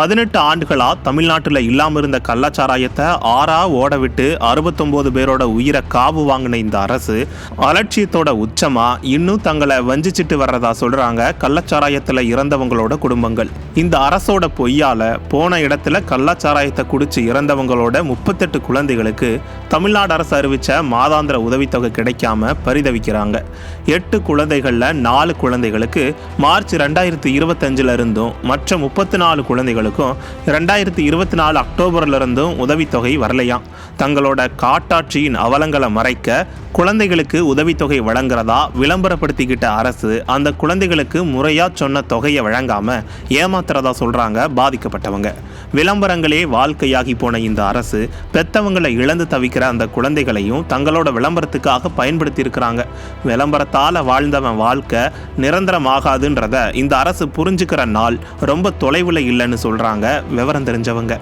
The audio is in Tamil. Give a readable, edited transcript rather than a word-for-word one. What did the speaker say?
18 ஆண்டுகளா தமிழ்நாட்டில் இல்லாமல் இருந்த கள்ளச்சாராயத்தை ஆறா ஓட விட்டு 69 பேரோட உயிரை காவு வாங்கின இந்த அரசு அலட்சியத்தோட உச்சமா இன்னும் தங்களை வஞ்சிச்சிட்டு வர்றதா சொல்றாங்க கள்ளச்சாராயத்தில் இறந்தவங்களோட குடும்பங்கள். இந்த அரசோட பொய்யால போன இடத்துல கள்ளச்சாராயத்தை குடிச்சு இறந்தவங்களோட 38 குழந்தைகளுக்கு தமிழ்நாடு அரசு அறிவிச்ச மாதாந்திர உதவித்தொகை கிடைக்காம பரிதவிக்கிறாங்க. 8 குழந்தைகள்ல 4 குழந்தைகளுக்கு மார்ச் 2025 இருந்தும் மற்ற 34 குழந்தைகளுக்கும் 2024 அக்டோபர்ல இருந்தும் உதவித்தொகை வரலையாம். தங்களோட காட்டாட்சியின் அவலங்களை மறைக்க குழந்தைகளுக்கு உதவித்தொகை வழங்குறதா விளம்பரப்படுத்திக்கிட்ட அரசு அந்த குழந்தைகளுக்கு முறையா சொன்ன தொகையை வழங்காம ஏமாத்துறதா சொல்றாங்க பாதிக்கப்பட்டவங்க. விளம்பரங்களே வாழ்க்கையாகி போன இந்த அரசு பெத்தவங்களை இழந்து தவிக்கிற அந்த குழந்தைகளையும் தங்களோட விளம்பரத்துக்காக பயன்படுத்தி இருக்கிறாங்க. விளம்பரத்தால வாழ்ந்தவன் வாழ்க்கை நிரந்தரமாகாதுன்றத இந்த அரசு புரிஞ்சுக்கிற நாள் ரொம்ப தொலைவில் இல்லைன்னு சொல்றாங்க விவரம் தெரிஞ்சவங்க.